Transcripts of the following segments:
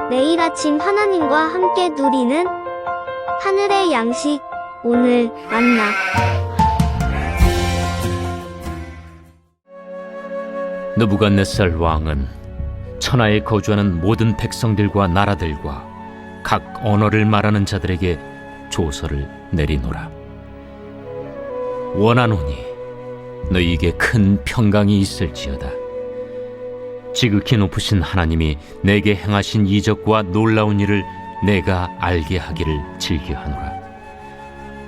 매일 아침 하나님과 함께 누리는 하늘의 양식, 오늘 만나. 느부갓네살 왕은 천하에 거주하는 모든 백성들과 나라들과 각 언어를 말하는 자들에게 조서를 내리노라. 원하노니 너희에게 큰 평강이 있을지어다. 지극히 높으신 하나님이 내게 행하신 이적과 놀라운 일을 내가 알게 하기를 즐겨하노라.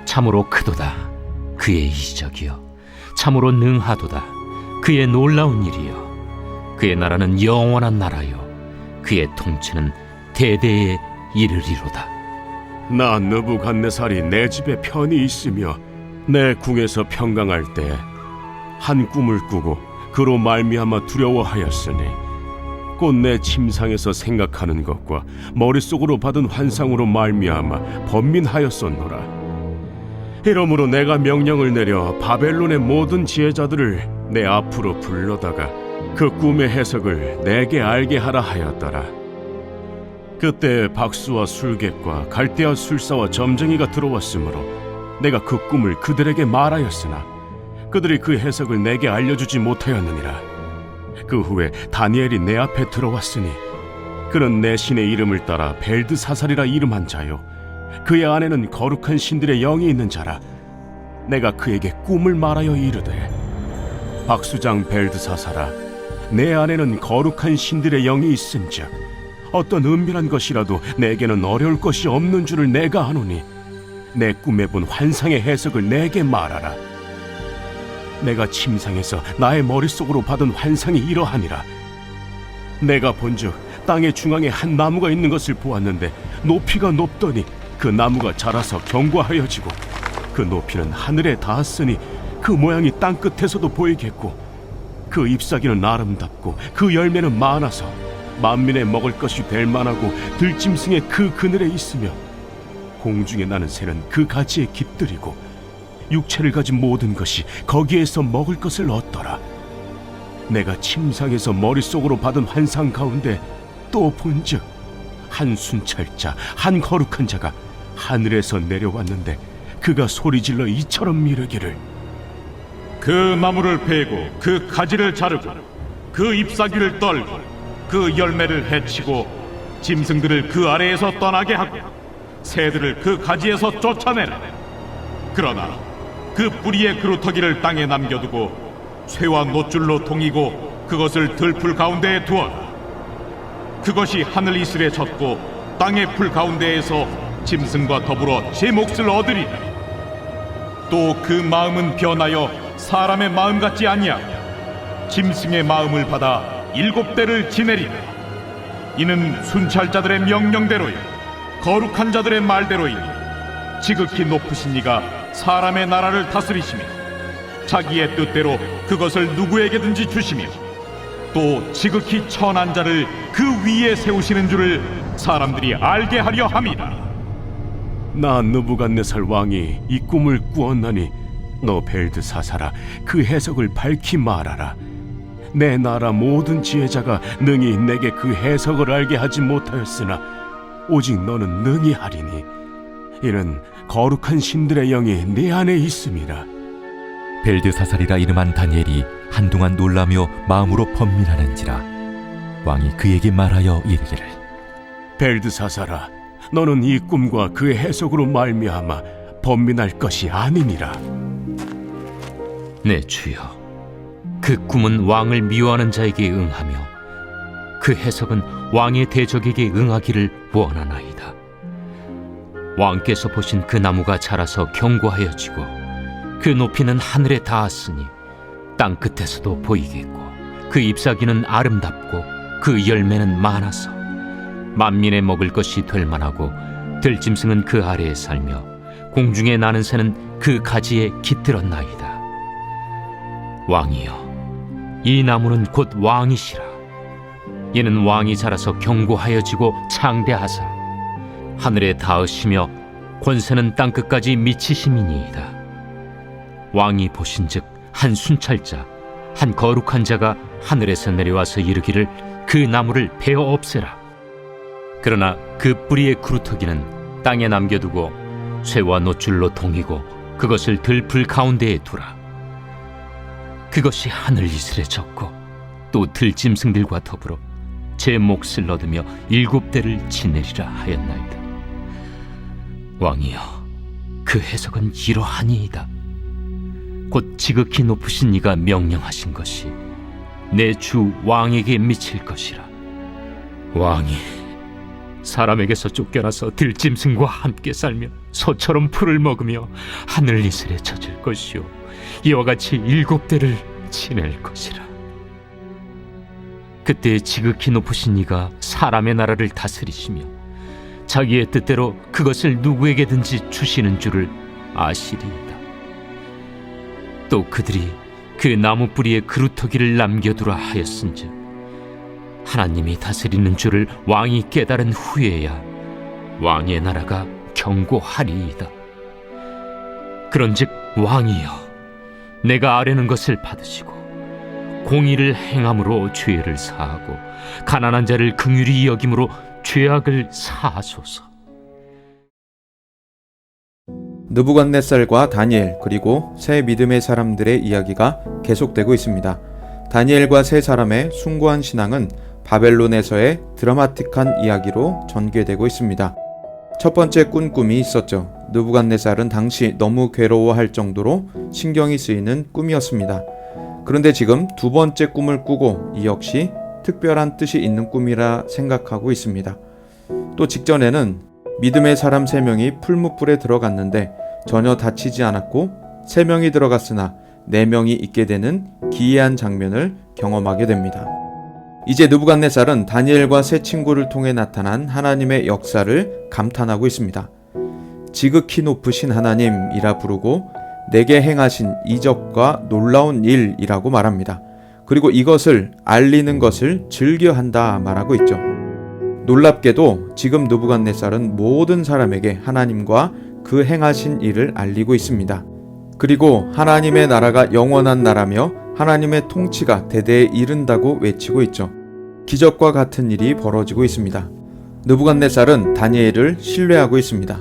참으로 크도다 그의 이적이여, 참으로 능하도다 그의 놀라운 일이여. 그의 나라는 영원한 나라요, 그의 통치는 대대에 이르리로다. 나 느부갓네살이 내 집에 편히 있으며 내 궁에서 평강할 때 한 꿈을 꾸고 그로 말미암아 두려워하였으니 곧 내 침상에서 생각하는 것과 머릿속으로 받은 환상으로 말미암아 번민하였었노라. 이러므로 내가 명령을 내려 바벨론의 모든 지혜자들을 내 앞으로 불러다가 그 꿈의 해석을 내게 알게 하라 하였더라. 그때 박수와 술객과 갈대아 술사와 점쟁이가 들어왔으므로 내가 그 꿈을 그들에게 말하였으나 그들이 그 해석을 내게 알려주지 못하였느니라. 그 후에 다니엘이 내 앞에 들어왔으니 그는 내 신의 이름을 따라 벨드사살이라 이름한 자요, 그의 안에는 거룩한 신들의 영이 있는 자라. 내가 그에게 꿈을 말하여 이르되, 박수장 벨드사살아, 내 안에는 거룩한 신들의 영이 있은즉 어떤 은밀한 것이라도 내게는 어려울 것이 없는 줄을 내가 아노니 내 꿈에 본 환상의 해석을 내게 말하라. 내가 침상에서 나의 머릿속으로 받은 환상이 이러하니라. 내가 본즉 땅의 중앙에 한 나무가 있는 것을 보았는데 높이가 높더니 그 나무가 자라서 견고하여지고 그 높이는 하늘에 닿았으니 그 모양이 땅 끝에서도 보이겠고 그 잎사귀는 아름답고 그 열매는 많아서 만민의 먹을 것이 될 만하고 들짐승의 그 그늘에 있으며 공중에 나는 새는 그 가지에 깃들이고 육체를 가진 모든 것이 거기에서 먹을 것을 얻더라. 내가 침상에서 머릿속으로 받은 환상 가운데 또 본즉 한 순찰자, 한 거룩한 자가 하늘에서 내려왔는데 그가 소리질러 이처럼 이르기를, 그 나무를 베고 그 가지를 자르고 그 잎사귀를 떨고 그 열매를 해치고 짐승들을 그 아래에서 떠나게 하고 새들을 그 가지에서 쫓아내라. 그러나 그 뿌리의 그루터기를 땅에 남겨두고 쇠와 노줄로 동이고 그것을 들풀 가운데에 두어라. 그것이 하늘 이슬에 젖고 땅의 풀 가운데에서 짐승과 더불어 제 몫을 얻으리라. 또 그 마음은 변하여 사람의 마음 같지 아니하고 짐승의 마음을 받아 7대를 지내리라. 이는 순찰자들의 명령대로요 거룩한 자들의 말대로이니 지극히 높으신 이가 사람의 나라를 다스리시며 자기의 뜻대로 그것을 누구에게든지 주시며 또 지극히 천한 자를 그 위에 세우시는 줄을 사람들이 알게 하려 함이라. 나 느부갓네살 왕이 이 꿈을 꾸었나니 너 벨드사살아, 그 해석을 밝히 말하라. 내 나라 모든 지혜자가 능히 내게 그 해석을 알게 하지 못하였으나 오직 너는 능히 하리니 이는 거룩한 신들의 영이 네 안에 있음이라. 벨드사살이라 이름한 다니엘이 한동안 놀라며 마음으로 번민하는지라. 왕이 그에게 말하여 이르기를, 벨드사살아, 너는 이 꿈과 그 해석으로 말미암아 번민할 것이 아니니라. 내 주여, 그 꿈은 왕을 미워하는 자에게 응하며 그 해석은 왕의 대적에게 응하기를 원하나이다. 왕께서 보신 그 나무가 자라서 견고하여지고 그 높이는 하늘에 닿았으니 땅 끝에서도 보이겠고 그 잎사귀는 아름답고 그 열매는 많아서 만민의 먹을 것이 될 만하고 들짐승은 그 아래에 살며 공중에 나는 새는 그 가지에 깃들었나이다. 왕이여, 이 나무는 곧 왕이시라. 이는 왕이 자라서 견고하여지고 창대하사 하늘에 닿으시며 권세는 땅끝까지 미치심이니이다. 왕이 보신즉 한 순찰자, 한 거룩한 자가 하늘에서 내려와서 이르기를 그 나무를 베어 없애라. 그러나 그 뿌리의 그루터기는 땅에 남겨두고 쇠와 노줄로 동이고 그것을 들풀 가운데에 두라. 그것이 하늘 이슬에 젖고 또 들짐승들과 더불어 제 몫을 얻으며 7대를 지내리라 하였나이다. 왕이여, 그 해석은 이러하니이다. 곧 지극히 높으신 이가 명령하신 것이 내 주 왕에게 미칠 것이라. 왕이 사람에게서 쫓겨나서 들짐승과 함께 살며 소처럼 풀을 먹으며 하늘 이슬에 젖을 것이요 이와 같이 7대를 지낼 것이라. 그때 지극히 높으신 이가 사람의 나라를 다스리시며 자기의 뜻대로 그것을 누구에게든지 주시는 줄을 아시리이다. 또 그들이 그 나무 뿌리에 그루터기를 남겨두라 하였은즉 하나님이 다스리는 줄을 왕이 깨달은 후에야 왕의 나라가 견고하리이다. 그런즉 왕이여, 내가 아뢰는 것을 받으시고 공의를 행함으로 죄를 사하고 가난한 자를 긍휼히 여김으로 죄악을 사하소서. 느부갓네살과 다니엘 그리고 세 믿음의 사람들의 이야기가 계속되고 있습니다. 다니엘과 세 사람의 숭고한 신앙은 바벨론에서의 드라마틱한 이야기로 전개되고 있습니다. 첫 번째 꾼 꿈이 있었죠. 느부갓네살은 당시 너무 괴로워할 정도로 신경이 쓰이는 꿈이었습니다. 그런데 지금 두 번째 꿈을 꾸고 이 역시 특별한 뜻이 있는 꿈이라 생각하고 있습니다. 또 직전에는 믿음의 사람 3명이 풀무불에 들어갔는데 전혀 다치지 않았고 3명이 들어갔으나 4명이 있게 되는 기이한 장면을 경험하게 됩니다. 이제 느부갓네살은 다니엘과 세 친구를 통해 나타난 하나님의 역사를 감탄하고 있습니다. 지극히 높으신 하나님이라 부르고 내게 행하신 이적과 놀라운 일이라고 말합니다. 그리고 이것을 알리는 것을 즐겨한다 말하고 있죠. 놀랍게도 지금 느부갓네살은 모든 사람에게 하나님과 그 행하신 일을 알리고 있습니다. 그리고 하나님의 나라가 영원한 나라며 하나님의 통치가 대대에 이른다고 외치고 있죠. 기적과 같은 일이 벌어지고 있습니다. 느부갓네살은 다니엘을 신뢰하고 있습니다.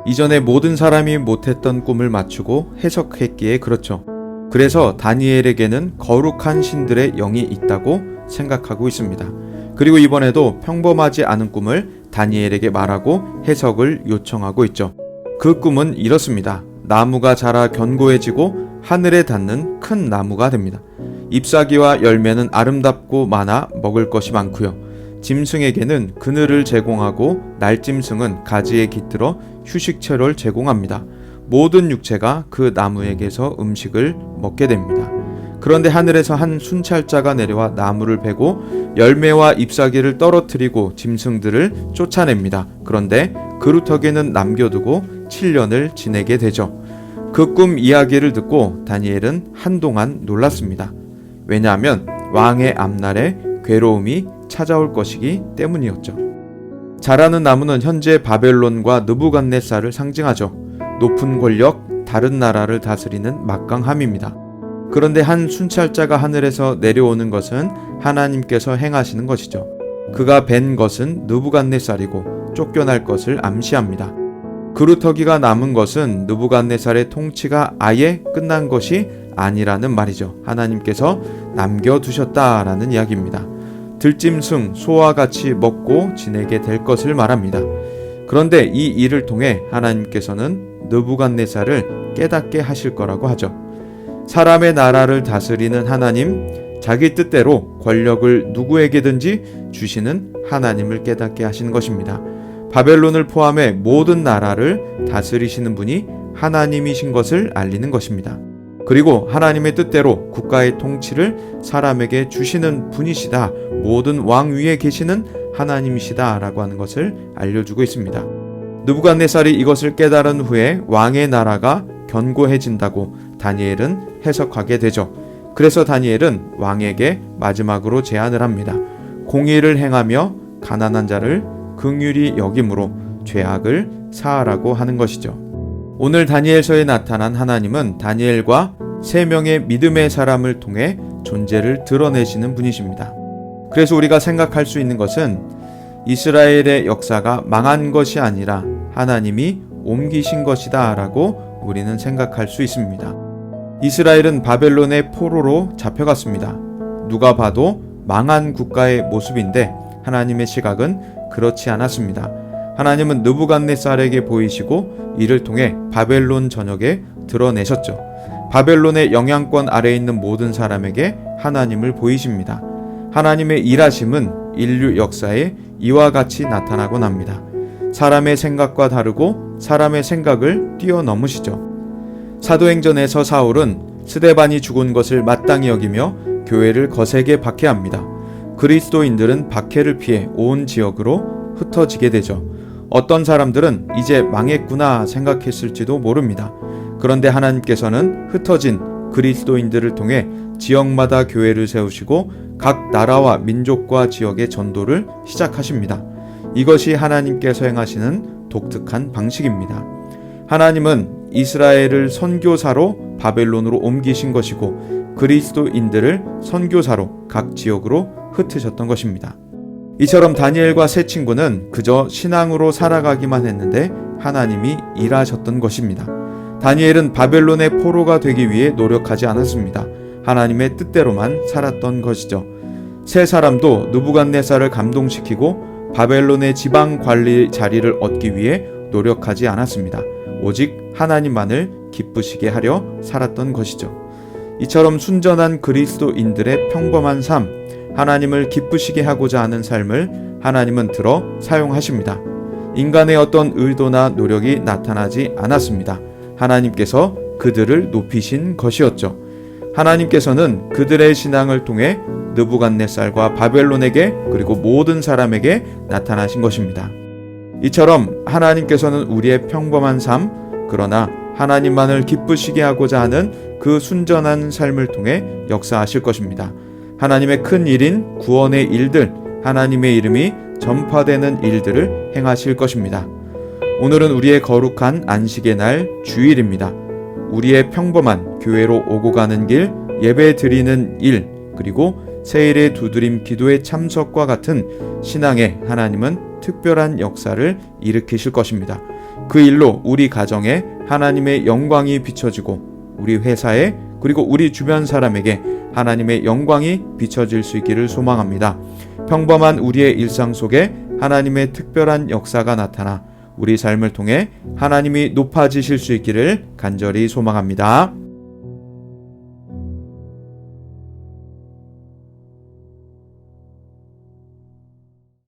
이전에 모든 사람이 못했던 꿈을 맞추고 해석했기에 그렇죠. 그래서 다니엘에게는 거룩한 신들의 영이 있다고 생각하고 있습니다. 그리고 이번에도 평범하지 않은 꿈을 다니엘에게 말하고 해석을 요청하고 있죠. 그 꿈은 이렇습니다. 나무가 자라 견고해지고 하늘에 닿는 큰 나무가 됩니다. 잎사귀와 열매는 아름답고 많아 먹을 것이 많고요. 짐승에게는 그늘을 제공하고 날짐승은 가지에 깃들어 휴식처를 제공합니다. 모든 육체가 그 나무에게서 음식을 먹게 됩니다. 그런데 하늘에서 한 순찰자가 내려와 나무를 베고 열매와 잎사귀를 떨어뜨리고 짐승들을 쫓아냅니다. 그런데 그루터기는 남겨두고 7년을 지내게 되죠. 그 꿈 이야기를 듣고 다니엘은 한동안 놀랐습니다. 왜냐하면 왕의 앞날에 괴로움이 찾아올 것이기 때문이었죠. 자라는 나무는 현재 바벨론과 느부갓네살을 상징하죠. 높은 권력, 다른 나라를 다스리는 막강함입니다. 그런데 한 순찰자가 하늘에서 내려오는 것은 하나님께서 행하시는 것이죠. 그가 벤 것은 느부갓네살이고 쫓겨날 것을 암시합니다. 그루터기가 남은 것은 느부갓네살의 통치가 아예 끝난 것이 아니라는 말이죠. 하나님께서 남겨두셨다라는 이야기입니다. 들짐승, 소와 같이 먹고 지내게 될 것을 말합니다. 그런데 이 일을 통해 하나님께서는 느부갓네살을 깨닫게 하실 거라고 하죠. 사람의 나라를 다스리는 하나님, 자기 뜻대로 권력을 누구에게든지 주시는 하나님을 깨닫게 하시는 것입니다. 바벨론을 포함해 모든 나라를 다스리시는 분이 하나님이신 것을 알리는 것입니다. 그리고 하나님의 뜻대로 국가의 통치를 사람에게 주시는 분이시다. 모든 왕 위에 계시는 하나님이시다 라고 하는 것을 알려주고 있습니다. 느부갓네살이 이것을 깨달은 후에 왕의 나라가 견고해진다고 다니엘은 해석하게 되죠. 그래서 다니엘은 왕에게 마지막으로 제안을 합니다. 공의를 행하며 가난한 자를 긍휼히 여김으로 죄악을 사하라고 하는 것이죠. 오늘 다니엘서에 나타난 하나님은 다니엘과 3명의 믿음의 사람을 통해 존재를 드러내시는 분이십니다. 그래서 우리가 생각할 수 있는 것은 이스라엘의 역사가 망한 것이 아니라 하나님이 옮기신 것이다 라고 우리는 생각할 수 있습니다. 이스라엘은 바벨론의 포로로 잡혀갔습니다. 누가 봐도 망한 국가의 모습인데 하나님의 시각은 그렇지 않았습니다. 하나님은 느부갓네살에게 보이시고 이를 통해 바벨론 전역에 드러내셨죠. 바벨론의 영향권 아래에 있는 모든 사람에게 하나님을 보이십니다. 하나님의 일하심은 인류 역사에 이와 같이 나타나곤 합니다. 사람의 생각과 다르고 사람의 생각을 뛰어넘으시죠. 사도행전에서 사울은 스데반이 죽은 것을 마땅히 여기며 교회를 거세게 박해합니다. 그리스도인들은 박해를 피해 온 지역으로 흩어지게 되죠. 어떤 사람들은 이제 망했구나 생각했을지도 모릅니다. 그런데 하나님께서는 흩어진 그리스도인들을 통해 지역마다 교회를 세우시고 각 나라와 민족과 지역의 전도를 시작하십니다. 이것이 하나님께서 행하시는 독특한 방식입니다. 하나님은 이스라엘을 선교사로 바벨론으로 옮기신 것이고 그리스도인들을 선교사로 각 지역으로 흩으셨던 것입니다. 이처럼 다니엘과 세 친구는 그저 신앙으로 살아가기만 했는데 하나님이 일하셨던 것입니다. 다니엘은 바벨론의 포로가 되기 위해 노력하지 않았습니다. 하나님의 뜻대로만 살았던 것이죠. 세 사람도 느부갓네살을 감동시키고 바벨론의 지방 관리 자리를 얻기 위해 노력하지 않았습니다. 오직 하나님만을 기쁘시게 하려 살았던 것이죠. 이처럼 순전한 그리스도인들의 평범한 삶, 하나님을 기쁘시게 하고자 하는 삶을 하나님은 들어 사용하십니다. 인간의 어떤 의도나 노력이 나타나지 않았습니다. 하나님께서 그들을 높이신 것이었죠. 하나님께서는 그들의 신앙을 통해 느부갓네살과 바벨론에게 그리고 모든 사람에게 나타나신 것입니다. 이처럼 하나님께서는 우리의 평범한 삶, 그러나 하나님만을 기쁘시게 하고자 하는 그 순전한 삶을 통해 역사하실 것입니다. 하나님의 큰 일인 구원의 일들, 하나님의 이름이 전파되는 일들을 행하실 것입니다. 오늘은 우리의 거룩한 안식의 날 주일입니다. 우리의 평범한 교회로 오고 가는 길, 예배 드리는 일, 그리고 세일의 두드림 기도의 참석과 같은 신앙에 하나님은 특별한 역사를 일으키실 것입니다. 그 일로 우리 가정에 하나님의 영광이 비춰지고 우리 회사에 그리고 우리 주변 사람에게 하나님의 영광이 비춰질 수 있기를 소망합니다. 평범한 우리의 일상 속에 하나님의 특별한 역사가 나타나 우리 삶을 통해 하나님이 높아지실 수 있기를 간절히 소망합니다.